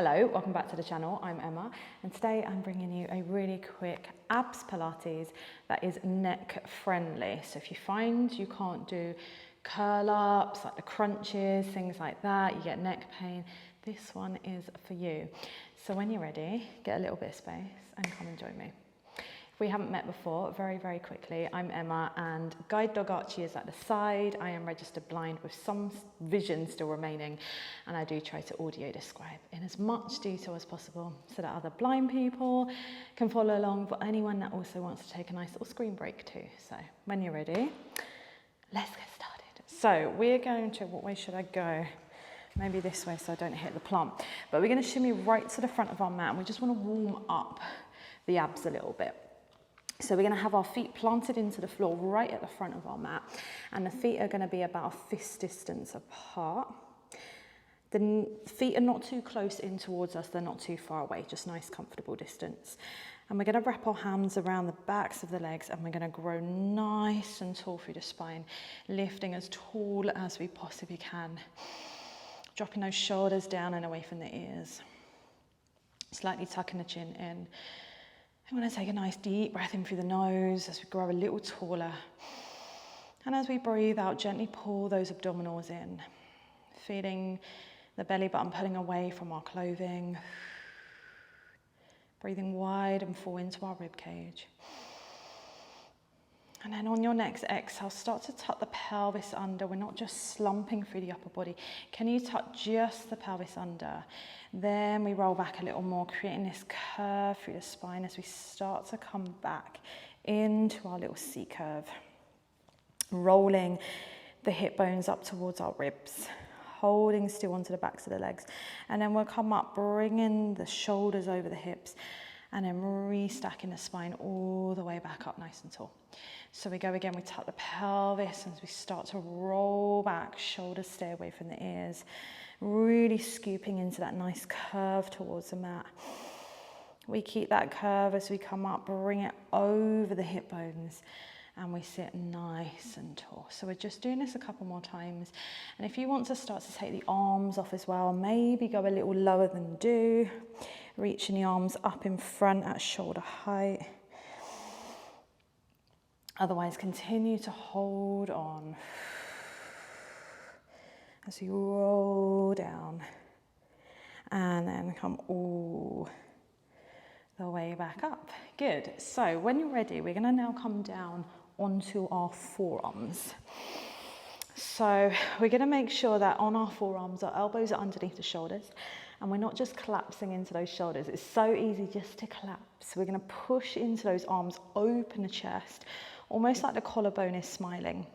Hello, welcome back to the channel. I'm Emma, and today I'm bringing you a really quick abs Pilates that is neck friendly. So if you find you can't do curl ups, like the crunches, things like that, you get neck pain, this one is for you. So when you're ready, get a little bit of space and come and join me. If we haven't met before, very quickly, I'm Emma and guide dog Archie is at the side. I am registered blind with some vision still remaining, and I do try to audio describe in as much detail as possible so that other blind people can follow along, but anyone that also wants to take a nice little screen break too. So when you're ready, let's get started. So we're going to, what way should I go? Maybe this way so I don't hit the plump. But we're going to shimmy right to the front of our mat, and we just want to warm up the abs a little bit. So we're going to have our feet planted into the floor right at the front of our mat, and the feet are going to be about a fist distance apart. The feet are not too close in towards us, they're not too far away, just nice comfortable distance. And we're going to wrap our hands around the backs of the legs, and we're going to grow nice and tall through the spine, lifting as tall as we possibly can, dropping those shoulders down and away from the ears, slightly tucking the chin in. I'm going to take a nice deep breath in through the nose as we grow a little taller. And as we breathe out, gently pull those abdominals in, feeling the belly button pulling away from our clothing. Breathing wide and full into our rib cage. And then on your next exhale, start to tuck the pelvis under. We're not just slumping through the upper body. Can you tuck just the pelvis under? Then we roll back a little more, creating this curve through the spine as we start to come back into our little C curve. Rolling the hip bones up towards our ribs, holding still onto the backs of the legs. And then we'll come up, bringing the shoulders over the hips, and then restacking the spine all the way back up nice and tall. So we go again, we tuck the pelvis as we start to roll back, shoulders stay away from the ears, really scooping into that nice curve towards the mat. We keep that curve as we come up, bring it over the hip bones, and we sit nice and tall. So we're just doing this a couple more times. And if you want to start to take the arms off as well, maybe go a little lower than do, reaching the arms up in front at shoulder height. Otherwise, continue to hold on as you roll down and then come all the way back up. Good. So when you're ready, we're going to now come down onto our forearms. So we're going to make sure that on our forearms, our elbows are underneath the shoulders, and we're not just collapsing into those shoulders. It's so easy just to collapse. We're going to push into those arms, open the chest, almost like the collarbone is smiling.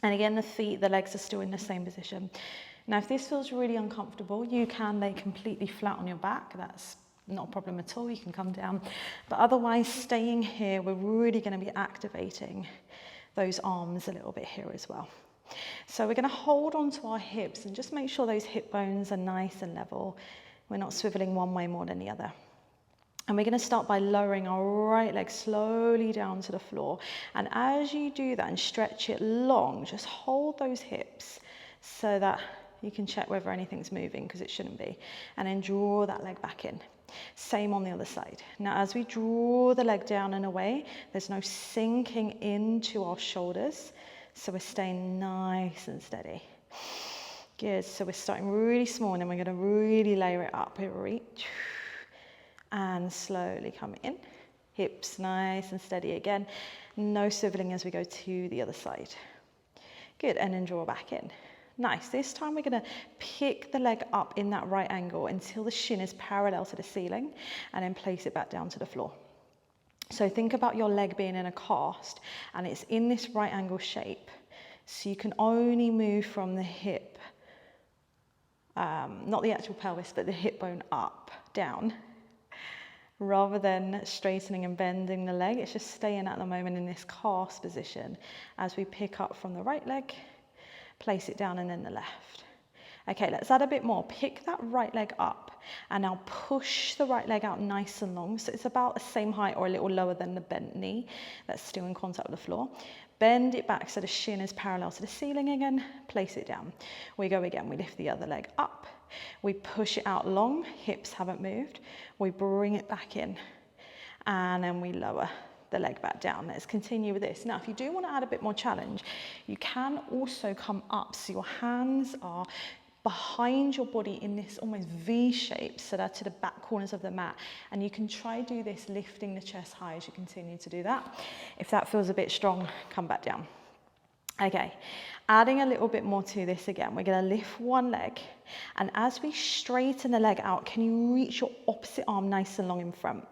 And again, the feet, the legs are still in the same position. Now, if this feels really uncomfortable, you can lay completely flat on your back. That's not a problem at all. You can come down. But otherwise, staying here, we're really going to be activating those arms a little bit here as well. So we're going to hold onto our hips and just make sure those hip bones are nice and level. We're not swiveling one way more than the other. And we're going to start by lowering our right leg slowly down to the floor. And as you do that and stretch it long, just hold those hips so that you can check whether anything's moving, because it shouldn't be. And then draw that leg back in. Same on the other side. Now, as we draw the leg down and away, there's no sinking into our shoulders. So we're staying nice and steady. Good. So we're starting really small, and then we're going to really layer it up. Reach. And slowly come in, hips nice and steady again, no swiveling as we go to the other side. Good, and then draw back in. Nice, this time we're going to pick the leg up in that right angle until the shin is parallel to the ceiling, and then place it back down to the floor. So think about your leg being in a cast, and it's in this right angle shape, so you can only move from the hip, not the actual pelvis, but the hip bone up, down. Rather than straightening and bending the leg, it's just staying at the moment in this cast position as we pick up from the right leg, place it down, and then the left. Okay, let's add a bit more. Pick that right leg up and now push the right leg out nice and long. So it's about the same height or a little lower than the bent knee that's still in contact with the floor. Bend it back so the shin is parallel to the ceiling again. Place it down. We go again. We lift the other leg up We push it out long, hips haven't moved. We bring it back in, and then we lower the leg back down. Let's continue with this. Now, if you do want to add a bit more challenge, you can also come up, so your hands are behind your body in this almost V shape, so they're to the back corners of the mat. And you can try do this lifting the chest high as you continue to do that. If that feels a bit strong, come back down. Okay, adding a little bit more to this again, we're going to lift one leg, and as we straighten the leg out, can you reach your opposite arm nice and long in front?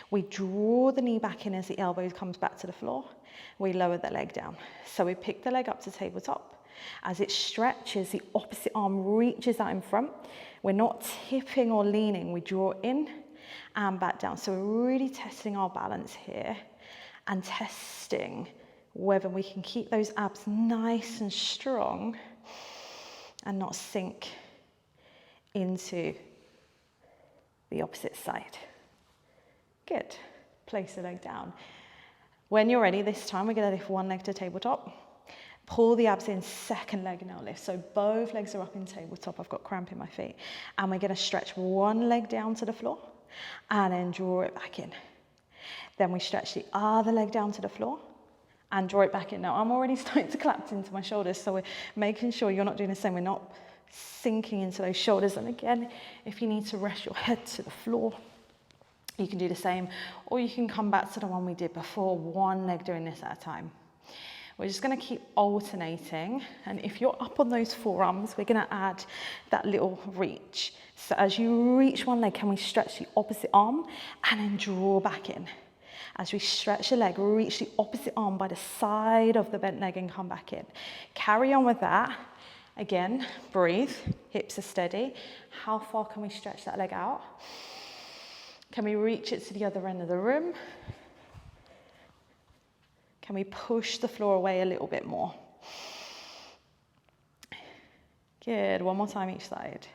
We draw the knee back in as the elbow comes back to the floor. We lower the leg down. So we pick the leg up to tabletop. As it stretches, the opposite arm reaches out in front. We're not tipping or leaning. We draw in and back down. So we're really testing our balance here and testing whether we can keep those abs nice and strong and not sink into the opposite side. Good. Place the leg down. When you're ready, this time we're going to lift one leg to tabletop. Pull the abs in, second leg now lift. So both legs are up in tabletop. I've got cramp in my feet. And we're going to stretch one leg down to the floor and then draw it back in. Then we stretch the other leg down to the floor and draw it back in. Now, I'm already starting to collapse into my shoulders, so we're making sure you're not doing the same. We're not sinking into those shoulders. And again, if you need to rest your head to the floor, you can do the same, or you can come back to the one we did before, one leg doing this at a time. We're just going to keep alternating, and if you're up on those forearms, we're going to add that little reach. So as you reach one leg, can we stretch the opposite arm and then draw back in? As we stretch the leg, reach the opposite arm by the side of the bent leg and come back in. Carry on with that. Again, breathe, hips are steady. How far can we stretch that leg out? Can we reach it to the other end of the room? Can we push the floor away a little bit more? Good, one more time each side.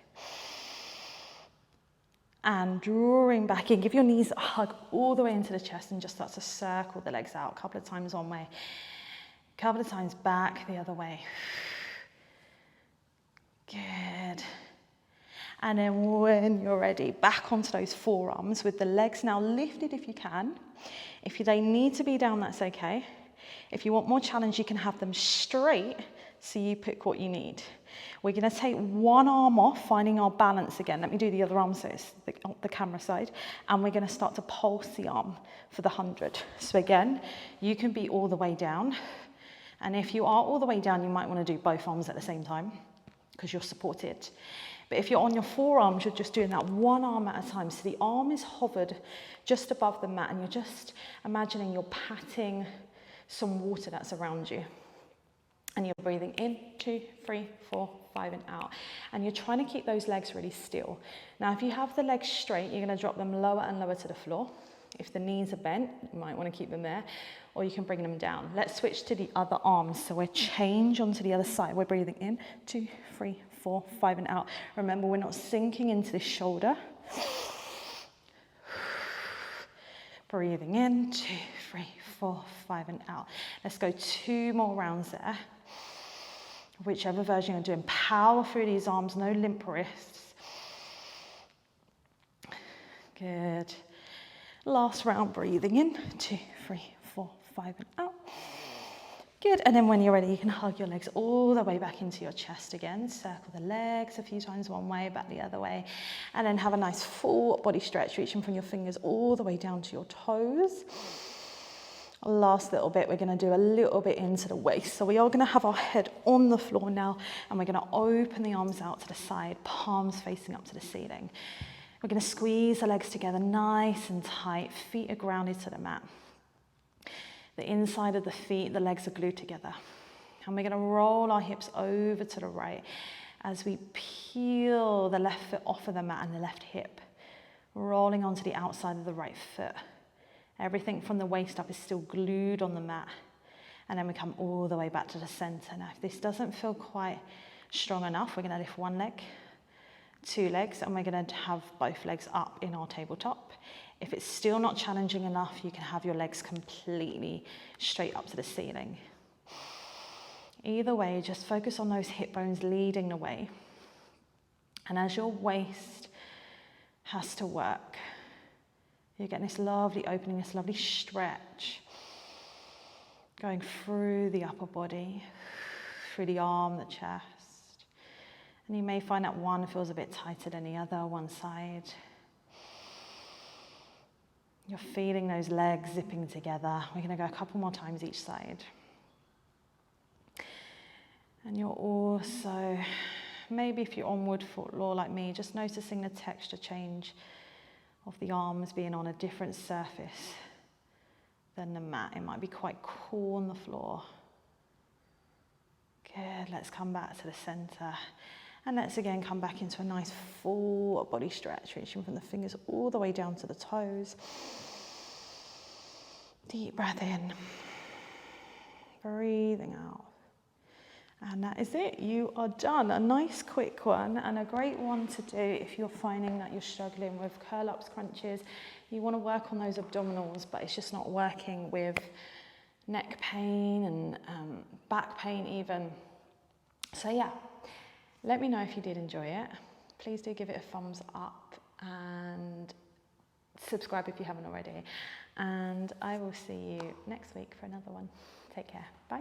And drawing back in, give your knees a hug all the way into the chest and just start to circle the legs out. A couple of times one way, a couple of times back the other way. Good. And then when you're ready, back onto those forearms with the legs now lifted if you can. If they need to be down, that's okay. If you want more challenge, you can have them straight, so you pick what you need. We're going to take one arm off, finding our balance again. Let me do the other arm, so it's the camera side. And we're going to start to pulse the arm for the 100. So again, you can be all the way down. And if you are all the way down, you might want to do both arms at the same time because you're supported. But if you're on your forearms, you're just doing that one arm at a time. So the arm is hovered just above the mat, and you're just imagining you're patting some water that's around you. And you're breathing in, 2, 3, 4, 5, and out. And you're trying to keep those legs really still. Now, if you have the legs straight, you're going to drop them lower and lower to the floor. If the knees are bent, you might want to keep them there, or you can bring them down. Let's switch to the other arms. So we'll change onto the other side. We're breathing in, 2, 3, 4, 5, and out. Remember, we're not sinking into the shoulder. Breathing in, 2, 3, 4, 5, and out. Let's go 2 more rounds there. Whichever version you're doing, power through these arms, no limp wrists. Good. Last round, breathing in, 2, 3, 4, 5, and out. Good, and then when you're ready, you can hug your legs all the way back into your chest again. Circle the legs a few times one way, back the other way. And then have a nice full body stretch, reaching from your fingers all the way down to your toes. Last little bit, we're going to do a little bit into the waist. So we are going to have our head on the floor now, and we're going to open the arms out to the side, palms facing up to the ceiling. We're going to squeeze the legs together nice and tight, feet are grounded to the mat. The inside of the feet, the legs are glued together. And we're going to roll our hips over to the right as we peel the left foot off of the mat and the left hip, rolling onto the outside of the right foot. Everything from the waist up is still glued on the mat. And then we come all the way back to the center. Now, if this doesn't feel quite strong enough, we're going to lift one leg, 2 legs, and we're going to have both legs up in our tabletop. If it's still not challenging enough, you can have your legs completely straight up to the ceiling. Either way, just focus on those hip bones leading the way. And as your waist has to work, you're getting this lovely opening, this lovely stretch, going through the upper body, through the arm, the chest. And you may find that one feels a bit tighter than the other, one side. You're feeling those legs zipping together. We're going to go a couple more times each side. And you're also, maybe if you're on wood floor like me, just noticing the texture change of the arms being on a different surface than the mat. It might be quite cool on the floor. Good, let's come back to the center. And let's again come back into a nice full body stretch, reaching from the fingers all the way down to the toes. Deep breath in, breathing out. And that is it, you are done. A nice quick one and a great one to do if you're finding that you're struggling with curl-ups, crunches. You want to work on those abdominals, but it's just not working with neck pain and back pain even. So yeah, let me know if you did enjoy it. Please do give it a thumbs up and subscribe if you haven't already. And I will see you next week for another one. Take care. Bye.